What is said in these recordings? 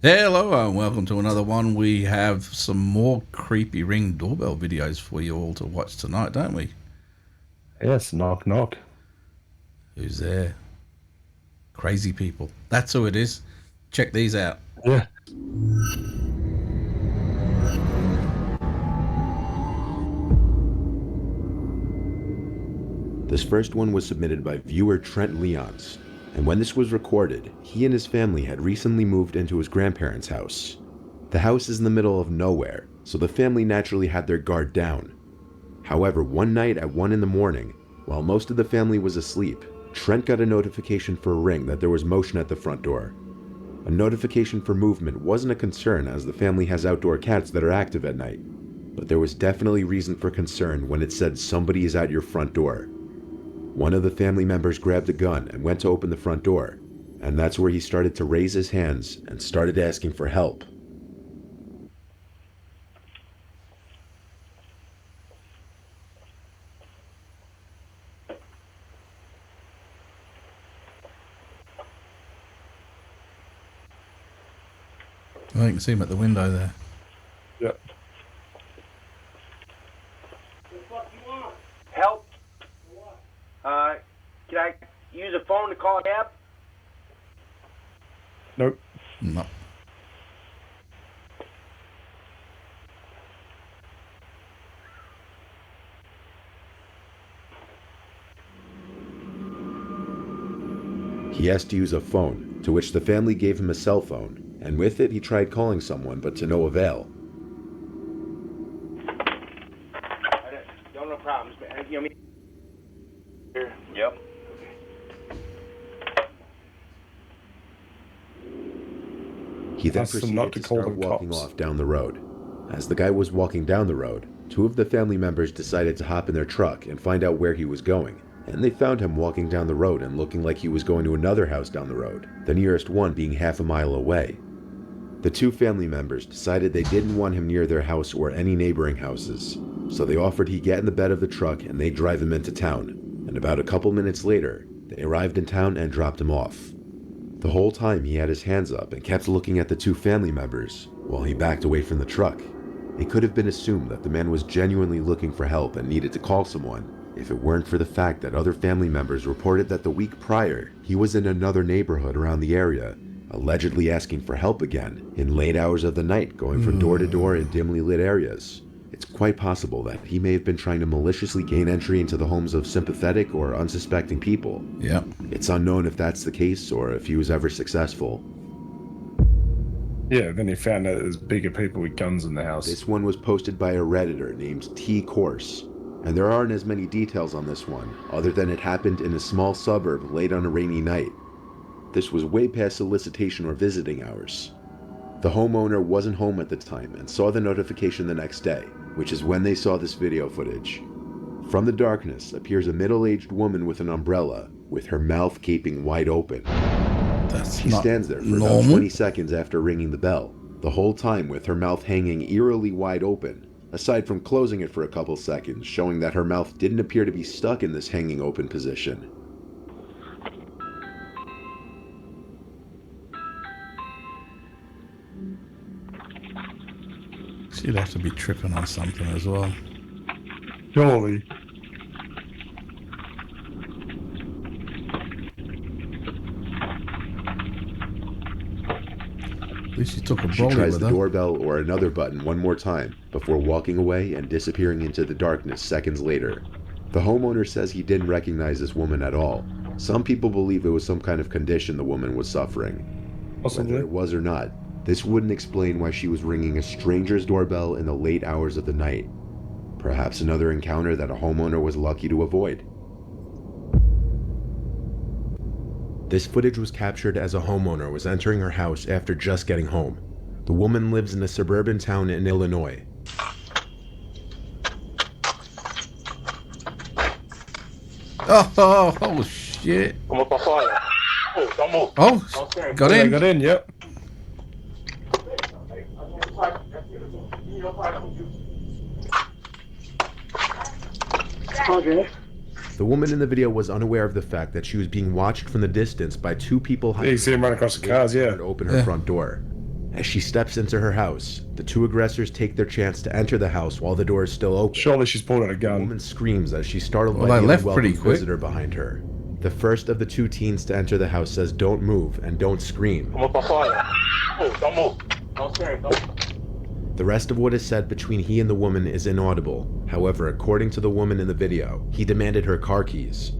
Hello and welcome to another one. We have some more creepy Ring doorbell videos for you all to watch tonight, don't we? Yes, knock knock. Who's there? Crazy people. That's who it is. Check these out. Yeah. This first one was submitted by viewer Trent Leons, and when this was recorded, he and his family had recently moved into his grandparents' house. The house is in the middle of nowhere, so the family naturally had their guard down. However, one night at 1 in the morning, while most of the family was asleep, Trent got a notification for a ring that there was motion at the front door. A notification for movement wasn't a concern as the family has outdoor cats that are active at night, but there was definitely reason for concern when it said somebody is at your front door. One of the family members grabbed a gun and went to open the front door, and that's where he started to raise his hands and started asking for help. Oh, you can see him at the window there. Yep. Help? Can I use a phone to call a cab? Nope. No. He asked to use a phone, to which the family gave him a cell phone, and with it he tried calling someone, but to no avail. No problems, man. You know me? Yep. He then Asked them not proceeded to to call start the walking cops. off down the road. As the guy was walking down the road, two of the family members decided to hop in their truck and find out where he was going, and they found him walking down the road and looking like he was going to another house down the road, the nearest one being half a mile away. The two family members decided they didn't want him near their house or any neighboring houses, so they offered he get in the bed of the truck and they'd drive him into town, and about a couple minutes later, they arrived in town and dropped him off. The whole time he had his hands up and kept looking at the two family members while he backed away from the truck. It could have been assumed that the man was genuinely looking for help and needed to call someone, if it weren't for the fact that other family members reported that the week prior, he was in another neighborhood around the area, allegedly asking for help again, in late hours of the night, going from door to door in dimly lit areas. It's quite possible that he may have been trying to maliciously gain entry into the homes of sympathetic or unsuspecting people. Yep. It's unknown if that's the case or if he was ever successful. Yeah, then he found out there's bigger people with guns in the house. This one was posted by a Redditor named T Course, and there aren't as many details on this one, other than it happened in a small suburb late on a rainy night. This was way past solicitation or visiting hours. The homeowner wasn't home at the time and saw the notification the next day, which is when they saw this video footage. From the darkness appears a middle-aged woman with an umbrella, with her mouth gaping wide open. That's She not stands there for normal. about 20 seconds after ringing the bell, the whole time with her mouth hanging eerily wide open, aside from closing it for a couple seconds, showing that her mouth didn't appear to be stuck in this hanging open position. She'd have to be tripping on something as well. Surely. At least she took a She brolly tries with the her. doorbell or another button one more time before walking away and disappearing into the darkness seconds later. The homeowner says he didn't recognize this woman at all. Some people believe it was some kind of condition the woman was suffering. Possibly. Whether it was or not, this wouldn't explain why she was ringing a stranger's doorbell in the late hours of the night. Perhaps another encounter that a homeowner was lucky to avoid. This footage was captured as a homeowner was entering her house after just getting home. The woman lives in a suburban town in Illinois. Oh shit. Como pra fora. Tamo. Oh, got They in. got in, yep. Okay. The woman in the video was unaware of the fact that she was being watched from the distance by two people Yeah, you see him run across the cars, yeah. to open her Yeah. front door. As she steps into her house, the two aggressors take their chance to enter the house while the door is still open. Surely she's pulled out a The gun. woman screams as she's startled Well, by they the left unwelcome pretty quick. visitor behind her. The first of the two teens to enter the house says, "Don't move and don't scream." Don't move. Don't scream. The rest of what is said between he and the woman is inaudible. However, according to the woman in the video, he demanded her car keys.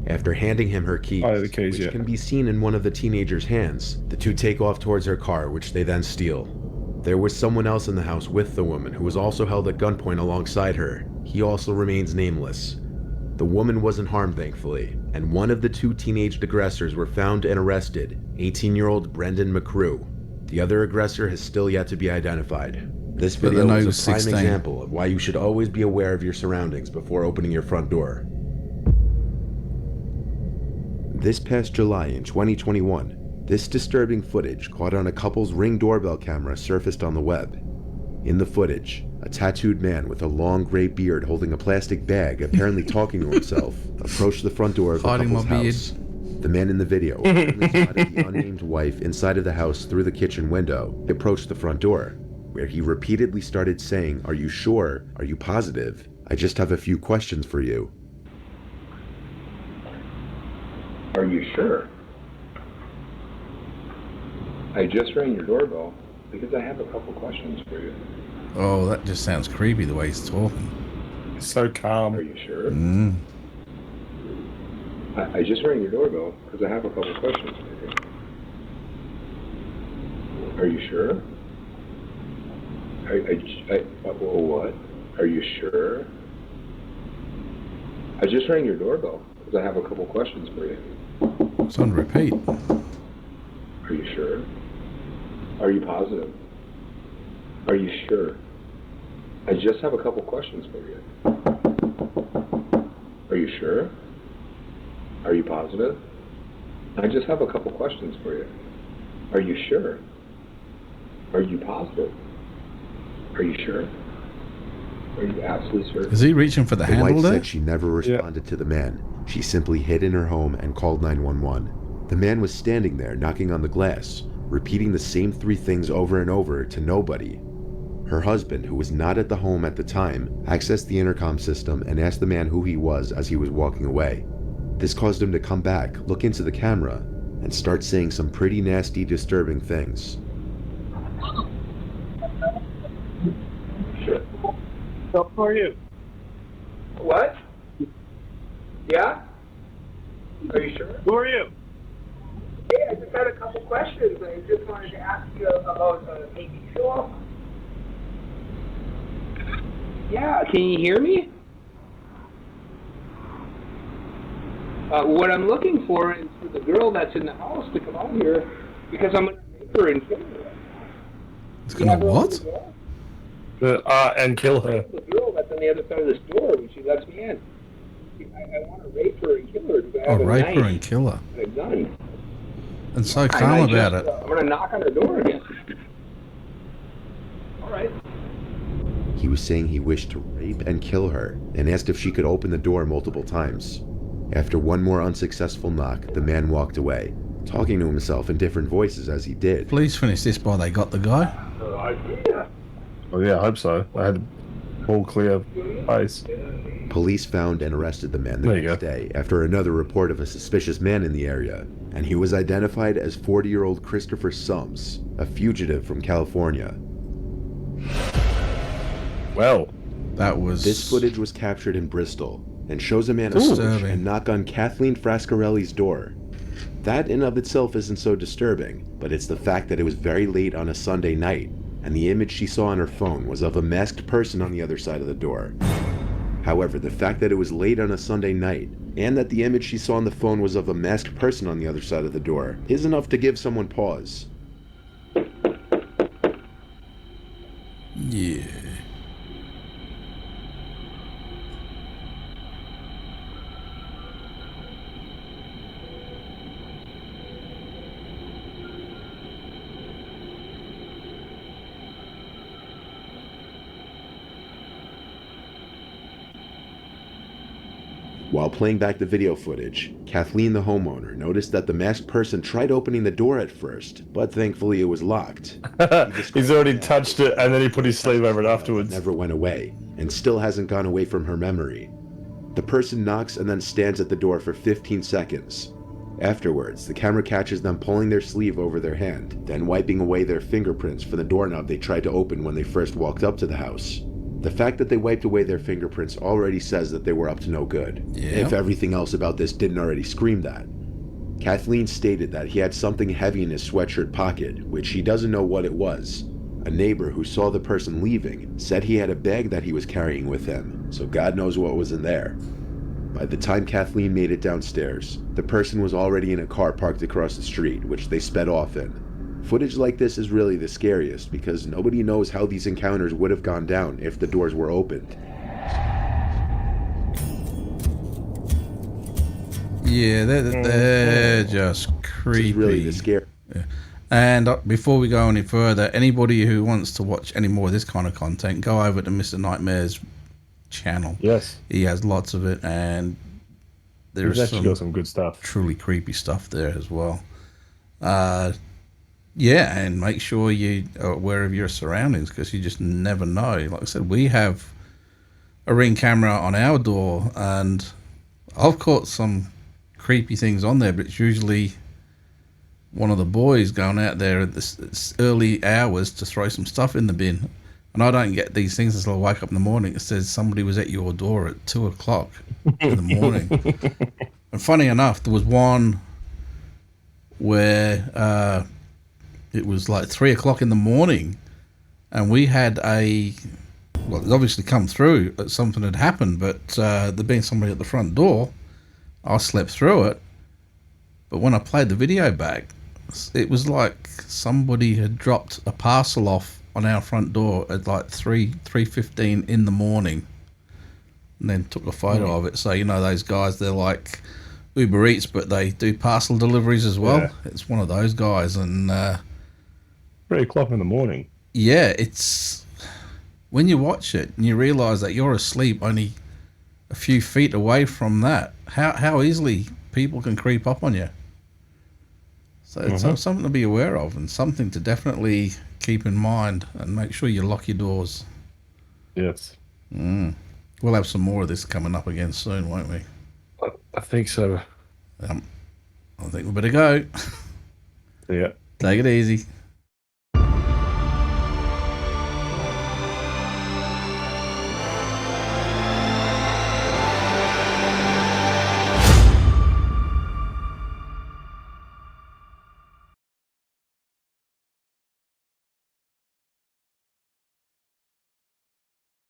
After handing him her keys, Oh, the keys, which yeah. can be seen in one of the teenager's hands, the two take off towards her car, which they then steal. There was someone else in the house with the woman who was also held at gunpoint alongside her. He also remains nameless. The woman wasn't harmed, thankfully, and one of the two teenage aggressors were found and arrested, 18-year-old Brendan McCrew. The other aggressor has still yet to be identified. This But video the is a note prime 16. example of why you should always be aware of your surroundings before opening your front door. This past July in 2021, this disturbing footage caught on a couple's Ring doorbell camera surfaced on the web. In the footage, a tattooed man with a long gray beard holding a plastic bag, apparently talking to himself, approached the front door of the Hiding my couple's beard. house. The man in the video apparently spotted the unnamed wife inside of the house through the kitchen window. He approached the front door, where he repeatedly started saying, "Are you sure? Are you positive? I just have a few questions for you." Are you sure? I just rang your doorbell because I have a couple questions for you. Oh, that just sounds creepy the way he's talking. So Are calm. you sure? Mm. I just rang your doorbell because I have a couple questions for you. Are you sure? What? Are you sure? I just rang your doorbell because I have a couple questions for you. It's on repeat. Are you sure? Are you positive? Are you sure? I just have a couple questions for you. Are you sure? Are you positive? I just have a couple questions for you. Are you sure? Are you positive? Are you sure? Are you absolutely certain? Is he reaching for the The wife handle there? said she never responded to the man. She simply hid in her home and called 911. The man was standing there knocking on the glass, repeating the same three things over and over to nobody. Her husband, who was not at the home at the time, accessed the intercom system and asked the man who he was as he was walking away. This caused him to come back, look into the camera, and start saying some pretty nasty, disturbing things. Sure. So who are you? What? Yeah? Are you sure? Who are you? Hey, I just had a couple questions. I just wanted to ask you about making sure. Yeah, can you hear me? What I'm looking for is for the girl that's in the house to come out here because I'm going to rape her and kill her. It's gonna what? And kill her. The girl that's on the other side of this door when she lets me in. I want to rape her and kill her because I Oh, have a rape knife her and kill her. and a gun. And so calm about it. I'm going to knock on her door again. All right. He was saying he wished to rape and kill her and asked if she could open the door multiple times. After one more unsuccessful knock, the man walked away, talking to himself in different voices as he did. Please finish this while they got the guy. Oh yeah, I hope so. I had all clear face. Police found and arrested the man the There you next go. day after another report of a suspicious man in the area, and he was identified as 40-year-old Christopher Sums, a fugitive from California. Well, That was This footage was captured in Bristol and shows a man approach Disturbing. and knock on Kathleen Frascarelli's door. That in of itself isn't so disturbing, but it's the fact that it was very late on a Sunday night, and the image she saw on her phone was of a masked person on the other side of the door. However, the fact that it was late on a Sunday night, and that the image she saw on the phone was of a masked person on the other side of the door, is enough to give someone pause. Yeah. While playing back the video footage, Kathleen, the homeowner, noticed that the masked person tried opening the door at first, but thankfully it was locked. He's already touched it, and then he put his sleeve over it afterwards. Never went away, and still hasn't gone away from her memory. The person knocks and then stands at the door for 15 seconds. Afterwards, the camera catches them pulling their sleeve over their hand, then wiping away their fingerprints for the doorknob they tried to open when they first walked up to the house. The fact that they wiped away their fingerprints already says that they were up to no good, if everything else about this didn't already scream that. Kathleen stated that he had something heavy in his sweatshirt pocket, which he doesn't know what it was. A neighbor who saw the person leaving said he had a bag that he was carrying with him, so God knows what was in there. By the time Kathleen made it downstairs, the person was already in a car parked across the street, which they sped off in. Footage like this is really the scariest because nobody knows how these encounters would have gone down if the doors were opened. Yeah, they're just creepy. This is really the scary. Yeah. And before we go any further, anybody who wants to watch any more of this kind of content, go over to Mr. Nightmare's channel. Yes. He has lots of it, and there's actually got some good stuff. Truly creepy stuff there as well. Yeah, and make sure you are aware of your surroundings because you just never know. Like I said, we have a Ring camera on our door, and I've caught some creepy things on there, but it's usually one of the boys going out there at this early hours to throw some stuff in the bin. And I don't get these things until I wake up in the morning. It says somebody was at your door at 2 o'clock in the morning. And funny enough, there was one where it was like 3 o'clock in the morning, and we had well, it obviously come through that something had happened, but there'd been somebody at the front door. I slept through it, but when I played the video back, it was like somebody had dropped a parcel off on our front door at like 3:15 in the morning, and then took a photo of it. So, you know, those guys, they're like Uber Eats, but they do parcel deliveries as well. Yeah. It's one of those guys. And 3 o'clock in the morning. Yeah, it's when you watch it and you realize that you're asleep only a few feet away from that, how easily people can creep up on you. So it's something to be aware of, and something to definitely keep in mind, and make sure you lock your doors. Yes. We'll have some more of this coming up again soon, won't we? I think so. I think we better go. Yeah. Take it easy.